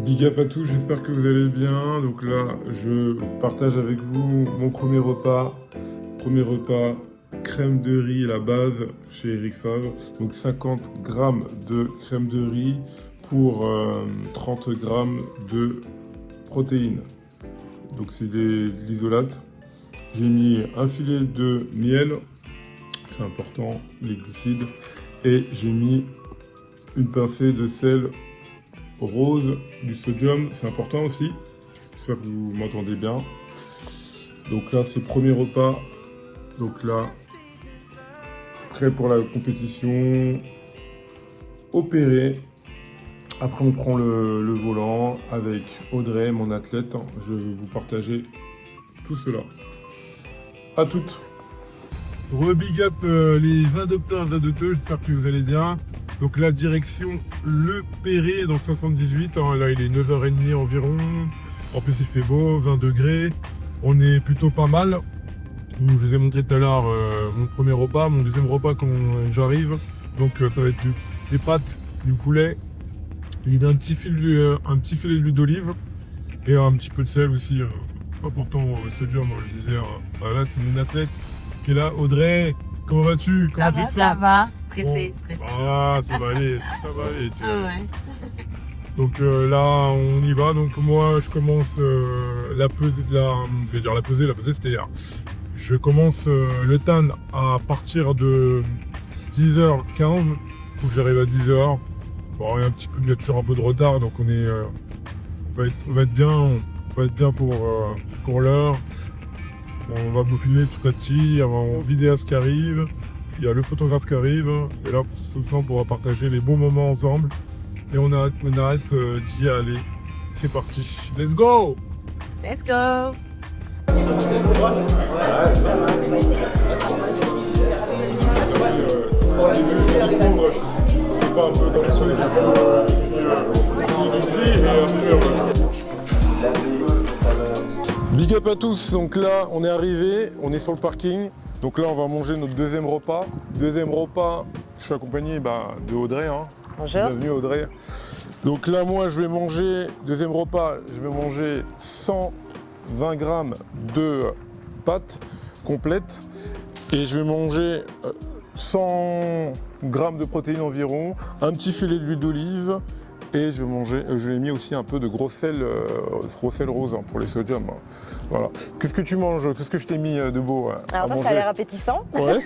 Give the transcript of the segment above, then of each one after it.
Big up à tous, j'espère que vous allez bien. Donc là, je partage avec vous mon premier repas. Premier repas, crème de riz à la base chez Eric Favre. Donc 50 grammes de crème de riz pour 30 grammes de protéines. Donc c'est de l'isolate. J'ai mis un filet de miel, c'est important, les glucides. Et j'ai mis une pincée de sel rose, du sodium, c'est important aussi. J'espère que vous m'entendez bien. Donc là, c'est le premier repas. Donc là, prêt pour la compétition, opéré. Après, on prend le volant avec Audrey, mon athlète. Je vais vous partager tout cela. À toutes. Re-big up les 20 docteurs adoteux, j'espère que vous allez bien. Donc la direction Le Perret dans le 78, hein, là il est 9h30 environ. En plus il fait beau, 20 degrés. On est plutôt pas mal. Je vous ai montré tout à l'heure mon premier repas, mon deuxième repas quand j'arrive. Donc ça va être des pâtes, du poulet. Il y a un petit filet d'huile d'olive et un petit peu de sel aussi. Pas pourtant sodium, moi je disais. Voilà, c'est mon athlète qui est là. Audrey, comment vas-tu? Comment tu te sens? Ça va. Stressé. Ah, ça va aller, ça va aller. Ouais. Donc là, on y va. Donc moi, je commence la pesée, je vais dire la pesée, c'est-à-dire, je commence le TAN à partir de 10h15. Faut que j'arrive à 10h. Bon, il y a un petit peu, il y a toujours un peu de retard, donc on va être bien pour l'heure. On va vous filmer tout à petit, il y a un vidéaste qui arrive. Il y a le photographe qui arrive, et là, ce soir, on pourra partager les bons moments ensemble. Et on arrête d'y aller. C'est parti. Let's go! Let's go! Big up à tous, donc là on est arrivé, on est sur le parking. Donc là, on va manger notre deuxième repas. Deuxième repas, je suis accompagné de Audrey. Hein. Bonjour. Bienvenue Audrey. Donc là, moi, je vais manger, deuxième repas, je vais manger 120 grammes de pâtes complètes. Et je vais manger 100 grammes de protéines environ, un petit filet d'huile d'olive. Et je vais mis aussi un peu de gros sel rose hein, pour les sodiums. Voilà. Qu'est-ce que tu manges? Qu'est-ce que je t'ai mis de beau Alors ça a l'air appétissant. Ouais.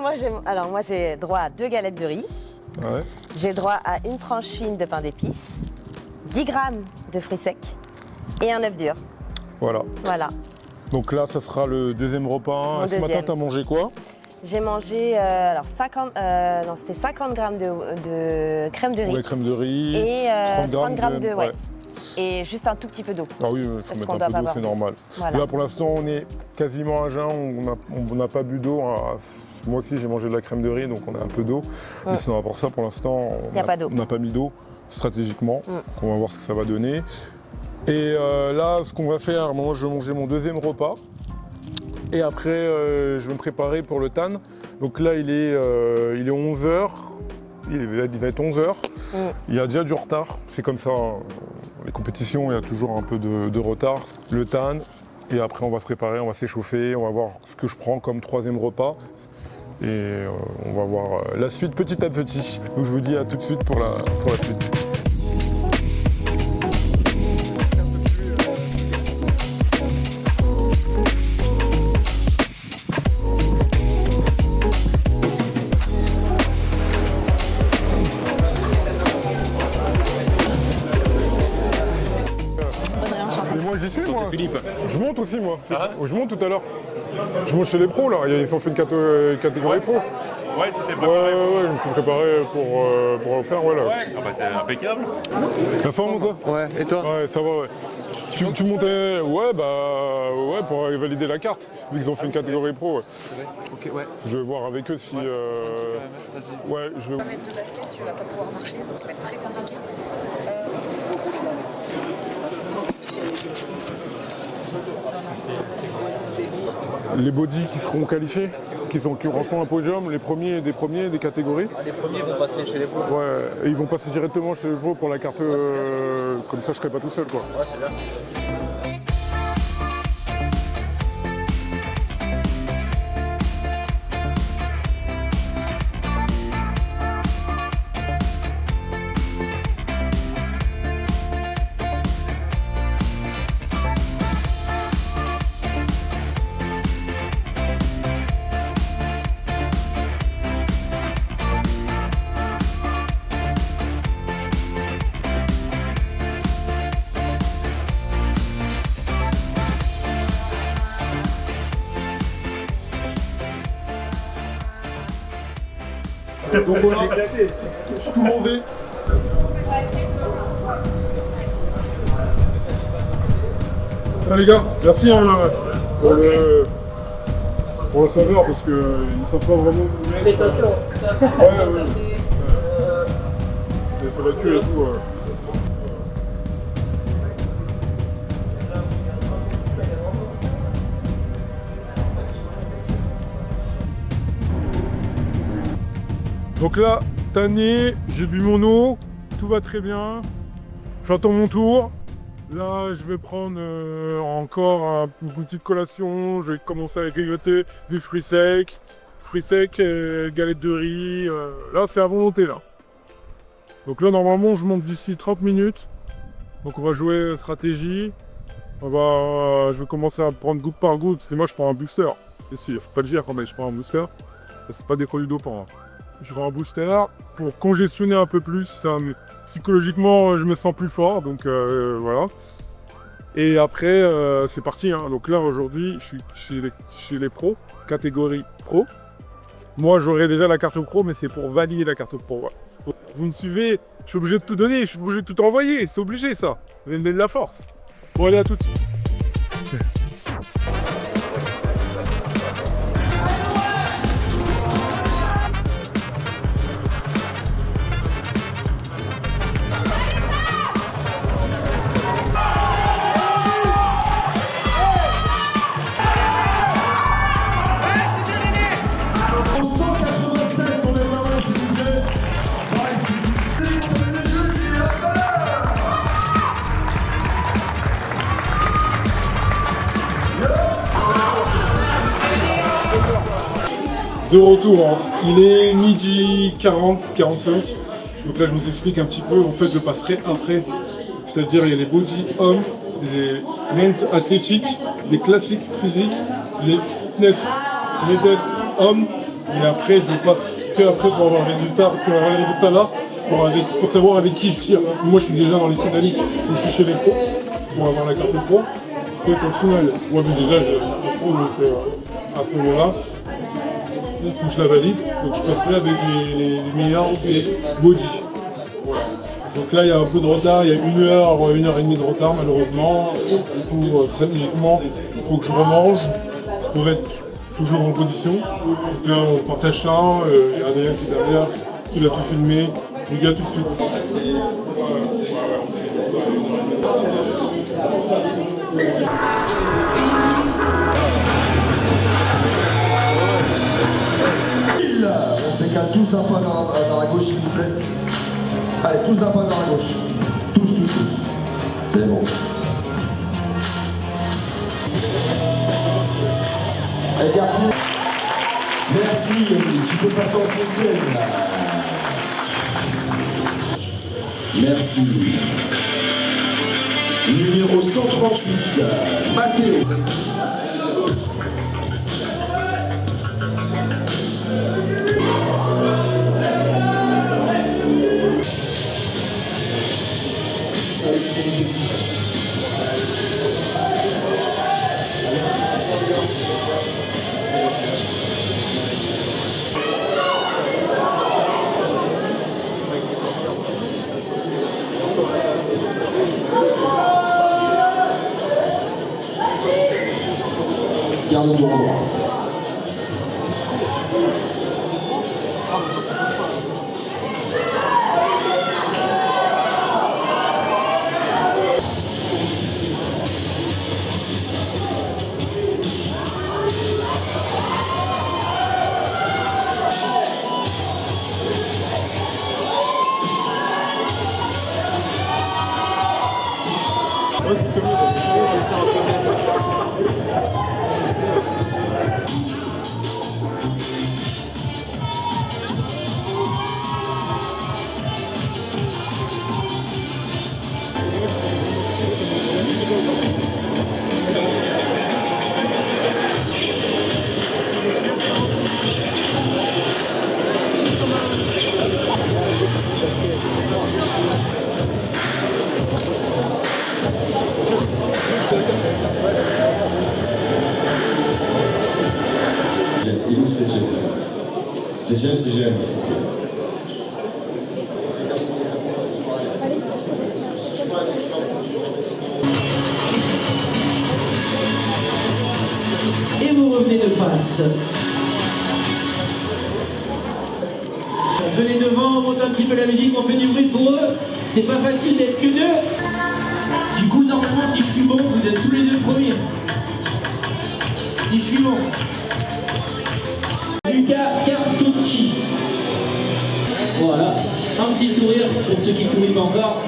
moi j'ai droit à 2 galettes de riz. Ouais. J'ai droit à une tranche fine de pain d'épices, 10 grammes de fruits secs et un œuf dur. Voilà. Donc là, ça sera le deuxième repas. Ce matin, tu as mangé quoi? J'ai mangé 50 grammes de crème de riz. Ouais, crème de riz. Et 30 grammes de ouais. Et juste un tout petit peu d'eau. Ah oui, il faut mettre un peu d'eau, c'est normal. Voilà. Là, pour l'instant, on est quasiment à jeun, on n'a pas bu d'eau. Moi aussi, j'ai mangé de la crème de riz, donc on a un peu d'eau. Mais sinon, à part ça, pour l'instant, on n'a pas mis d'eau stratégiquement. On va voir ce que ça va donner. Et là, ce qu'on va faire, moi, je vais manger mon deuxième repas. Et après, je vais me préparer pour le TAN. Donc là, il est 11h. Il va être 11h. Il y a déjà du retard. C'est comme ça. Les compétitions, il y a toujours un peu de retard. Le TAN. Et après, on va se préparer, on va s'échauffer. On va voir ce que je prends comme troisième repas. Et on va voir la suite petit à petit. Donc je vous dis à tout de suite pour la suite. J'y suis moi. Philippe. Je monte aussi moi. Je monte tout à l'heure. Je monte chez les pros là. Ils ont fait une catégorie pro. Ouais, tu t'es préparé. Ouais, je me suis préparé pour le faire. Ouais, là. Ouais, ah bah c'est impeccable. La forme ou quoi? Ouais, et toi? Ouais, ça va, ouais. Tu montais. Ouais, pour valider la carte. Vu qu'ils ont fait une catégorie pro. Ouais. Ok, ouais. Je vais voir avec eux si. Vas-y. Ouais, je vais. De basket, tu vas pas pouvoir marcher, donc ça va être très compliqué. les bodies qui seront qualifiés, qui auront un podium, les premiers, des catégories. Les premiers vont passer chez les pros. Ouais, et ils vont passer directement chez les pros pour la carte, comme ça je serai pas tout seul quoi. Ouais, c'est bien. Donc voilà, je suis tout mauvais. Ah les gars, merci hein, pour la saveur parce qu'ils ne savent pas vraiment où vous mettre. Ouais. Il faut la queue et tout. Donc là, tanné, j'ai bu mon eau, tout va très bien. J'attends mon tour. Là, je vais prendre encore une petite collation. Je vais commencer à grignoter des fruits secs, galettes de riz. Là, c'est à volonté là. Donc là, normalement, je monte d'ici 30 minutes. Donc on va jouer stratégie. Je vais commencer à prendre goutte par goutte. Moi, je prends un booster. Et si, faut pas le dire quand même, je prends un booster. C'est pas des produits dopants. Je prends un booster pour congestionner un peu plus. Psychologiquement, je me sens plus fort, donc voilà. Et après, c'est parti. Hein. Donc là, aujourd'hui, je suis chez les pros, catégorie pro. Moi, j'aurai déjà la carte pro, mais c'est pour valider la carte pro. Voilà. Vous me suivez, je suis obligé de tout donner, je suis obligé de tout envoyer. C'est obligé, ça. Vous allez me donner de la force. Bon, allez, à toutes. De retour, hein. Il est midi 40, 45. Donc là, je vous explique un petit peu. En fait, je passerai après. C'est-à-dire, il y a les body hommes, les men's athlétiques, les classiques physiques, les fitness level hommes. Et après, je passe que après pour avoir le résultat. Parce qu'on va avoir les résultats là pour savoir avec qui je tire. Moi, je suis déjà dans les finalistes. Donc, je suis chez les pros pour avoir la carte pro. C'est au final. Moi, déjà, j'ai la pro, donc à ce moment-là. Il faut que je la valide, donc je passerai avec les meilleurs body. Voilà. Donc là il y a un peu de retard, il y a une heure et demie de retard malheureusement. Du coup stratégiquement il faut que je remange pour être toujours en position. Donc là on partage ça, il y a Adrien qui est derrière, il a tout filmé, les gars tout de suite. On se décale tous d'un pas dans la gauche, s'il vous plaît. Allez, tous d'un pas dans la gauche. Tous. C'est bon. Allez, Garfield. Merci, tu peux passer en scène. Merci. Numéro 138, Mathéo. Gardons droit. Et où c'est Jem? C'est Jem, c'est Jem. Et vous revenez de face. Venez devant, on monte un petit peu la musique, on fait du bruit pour eux. C'est pas facile d'être que deux. Du coup, normalement, si je suis bon, vous êtes tous les deux premiers. Si je suis bon. Luca Cartucci. Voilà. Un petit sourire pour ceux qui sourient pas encore.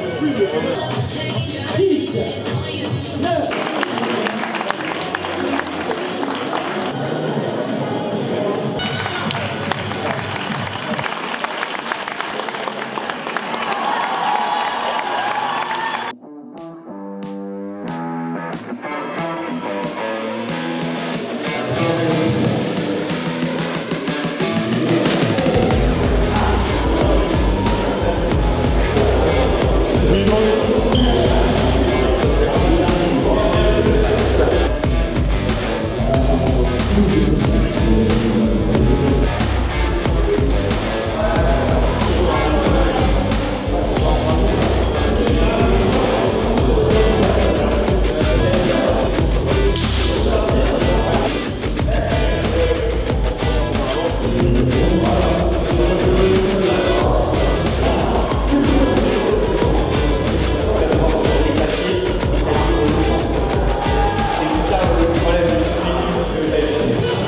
10, 9.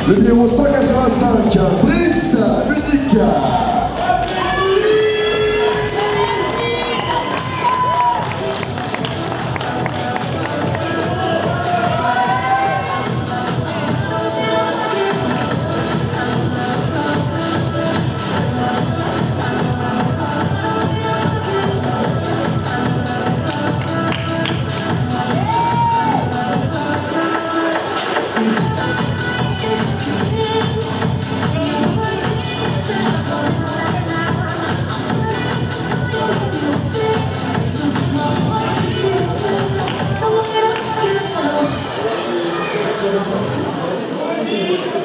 Le numéro 185, Brice, musique.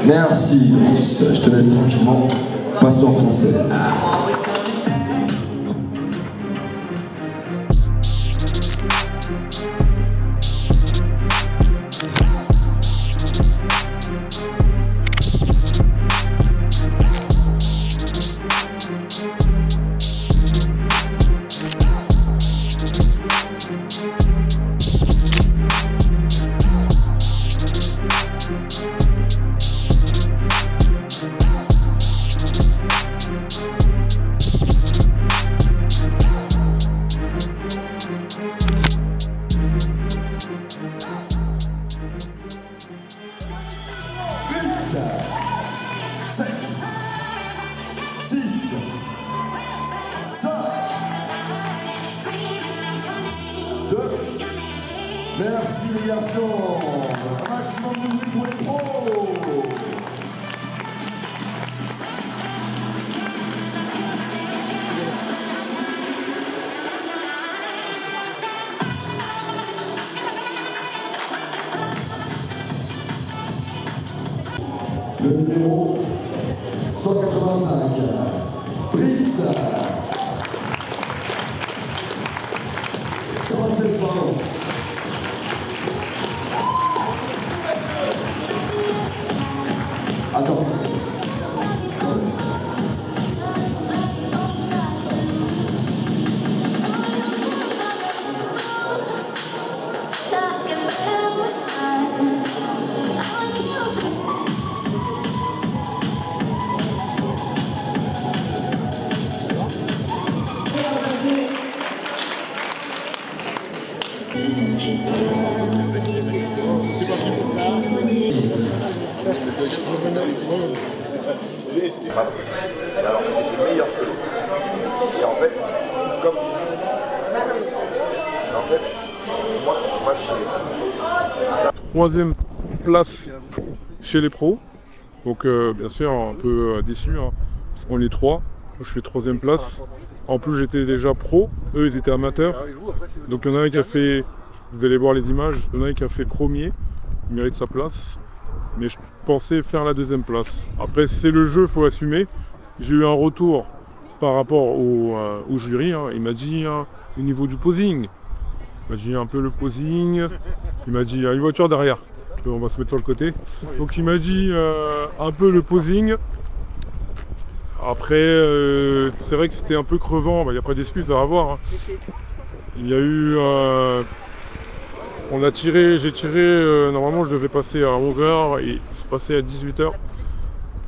Merci, Brice. Je te laisse tranquillement passer en français. Merci les garçons. Un maximum de bruit pour les pros. Le numéro 185, Brice. 96, pardon. Attends. Alors, c'était meilleur que l'autre. Et en fait, comme. En fait, moi je Troisième place chez les pros. Donc bien sûr un peu déçu. Hein. On est trois. Je fais troisième place. En plus j'étais déjà pro. Eux ils étaient amateurs. Donc il y en a un qui a fait. Vous allez voir les images. Il y en a un qui a fait premier. Il mérite sa place. Mais je pensais faire la deuxième place. Après c'est le jeu, il faut assumer. J'ai eu un retour par rapport au jury. Hein. Il m'a dit au niveau du posing. Il m'a dit un peu le posing. Il m'a dit il y a une voiture derrière. On va se mettre sur le côté. Donc il m'a dit un peu le posing. Après c'est vrai que c'était un peu crevant. Il n'y a pas d'excuses à avoir. Hein. Il y a eu j'ai tiré, normalement je devais passer à 11h et je suis passé à 18h.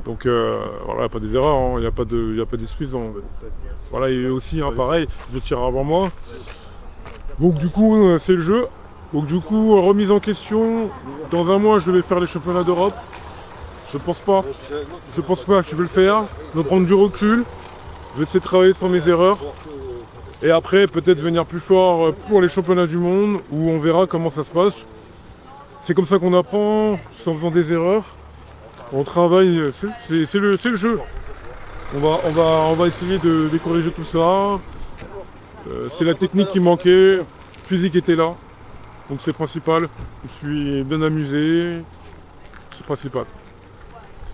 Donc voilà, pas des erreurs, hein, il n'y a pas d'excuses. Hein. Voilà, et aussi pareil, je tire avant moi. Donc du coup c'est le jeu. Donc du coup remise en question. Dans un mois je vais faire les championnats d'Europe. Je pense pas que je vais le faire. Je vais prendre du recul. Je vais essayer de travailler sur mes erreurs. Et après, peut-être venir plus fort pour les championnats du monde, où on verra comment ça se passe. C'est comme ça qu'on apprend, en faisant des erreurs. On travaille, c'est le jeu. On va essayer de corriger tout ça. C'est la technique qui manquait, le physique était là. Donc c'est principal. Je suis bien amusé. C'est principal.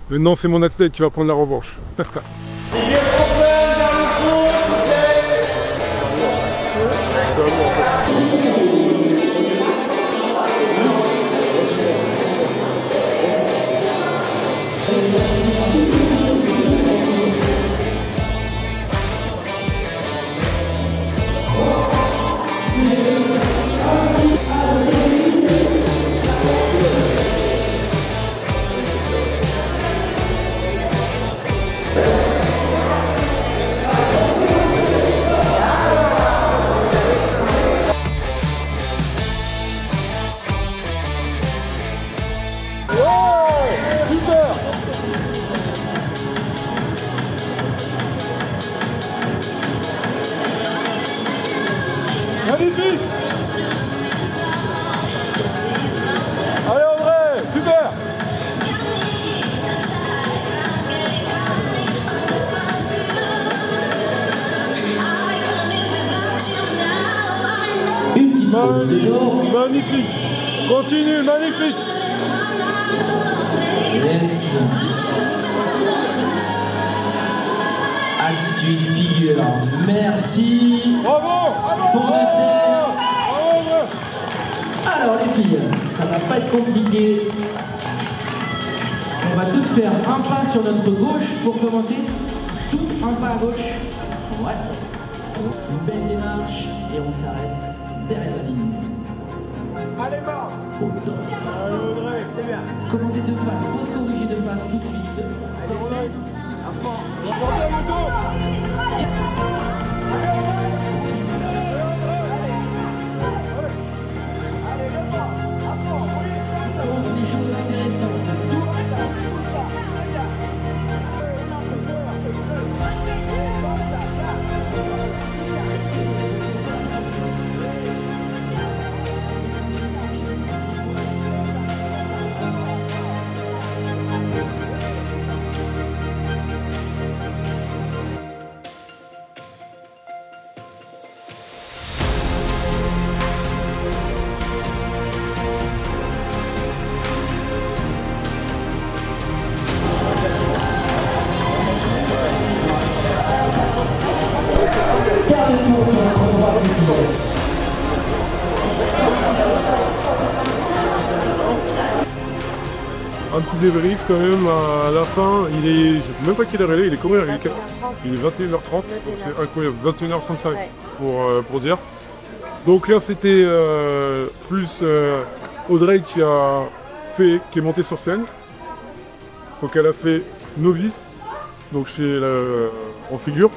Maintenant, c'est mon athlète qui va prendre la revanche. Magnifique! Allez André, super! Une petite pause de l'eau. Magnifique! Continue, magnifique! Yes. Attitude, figure. Merci. Bravo! Pour de scène. Alors les filles, ça va pas être compliqué. On va tous faire un pas sur notre gauche pour commencer. Tout un pas à gauche. Ouais. Une belle démarche et on s'arrête derrière la ligne. Allez bas! Au top. Allez Audrey, c'est bien! Commencez de face, pause corrigée de face tout de suite. Allez, à fond! Reviens le dos! Pose des choses intéressantes. Un petit débrief quand même à la fin. Je sais même pas quelle heure il est combien? Il est 21h30, donc c'est incroyable. 21h35 pour dire. Donc là c'était plus Audrey qui est montée sur scène. Faut qu'elle a fait novice, donc en figure.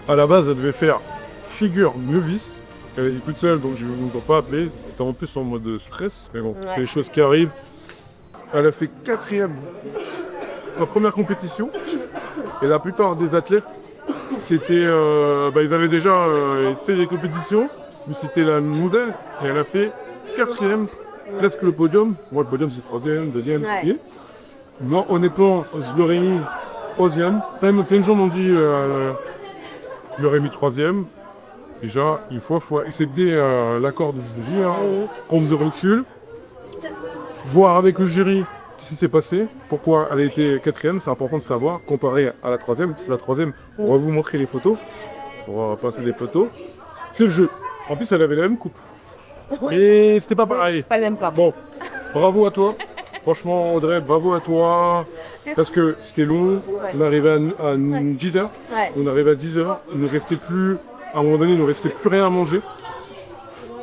À la base elle devait faire figure novice. Elle est toute seule, donc je ne dois pas appeler. Elle était en plus en mode stress, mais bon, Ouais. c'est les choses qui arrivent. Elle a fait 4e sa première compétition. Et la plupart des athlètes, c'était, ils avaient déjà fait des compétitions, mais c'était la nouvelle. Et elle a fait 4e, presque le podium. Moi, le podium, c'est 3e, 2e. Ouais. Moi, honnêtement, je l'aurais mis 3e. Même plein de gens m'ont dit je l'aurais mis 3e. Déjà, une fois, c'était l'accord du jury, prendre de recul, voir avec le jury ce qui s'est passé, pourquoi elle a été 4e, c'est important de savoir, comparé à la 3e. La 3e, on va vous montrer les photos, on va passer des photos. C'est le jeu. En plus, elle avait la même coupe. Mais c'était pas pareil. Pas le même pas. Bon, bravo à toi. Franchement, Audrey, bravo à toi. Parce que c'était long. On arrivait à 10h. Ouais. On arrivait à 10h. Il ne restait plus, à un moment donné, il ne restait plus rien à manger.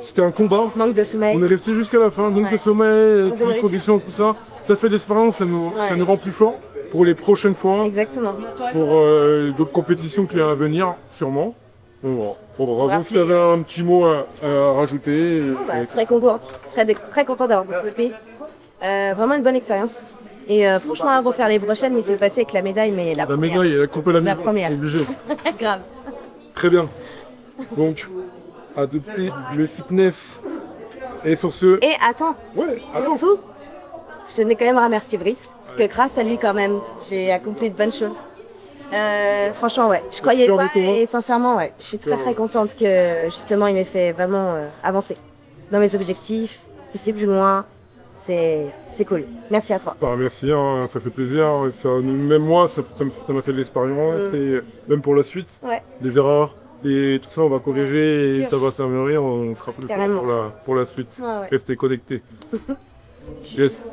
C'était un combat. Manque de sommeil. On est resté jusqu'à la fin. Donc Ouais. le sommeil, toutes les nourriture. conditions, tout ça. Ça fait de l'expérience, ça nous rend plus forts pour les prochaines fois. Exactement. Pour d'autres compétitions qui viennent à venir, sûrement. Donc, voilà. Bon, bravo, Merci. si tu avais un petit mot à rajouter. Très contente, très contente d'avoir participé. Vraiment une bonne expérience. Et franchement, à refaire les prochaines, il s'est passé avec la médaille, mais la La première. médaille, elle a coupé la médaille. première. Obligé. Grave. Très bien. Donc, adopter le fitness. Et sur ce. Et attends, Ouais, attends. surtout, je tenais quand même à remercier Brice, parce que grâce à lui, quand même, j'ai accompli de bonnes choses. Franchement, ouais, je croyais Fier de pas, toi. et sincèrement, ouais, je suis très contente que, justement, il m'ait fait vraiment avancer dans mes objectifs, pousser plus loin. C'est cool. Merci à toi. Bah, merci, hein, ça fait plaisir. Ça, même moi, ça m'a fait de l'expérience. Et même pour la suite, Ouais. les erreurs et tout ça, on va corriger et Sûr. ça va s'améliorer. On sera plus fort Carrément. pour la suite. Ouais, ouais. Restez connectés. Yes.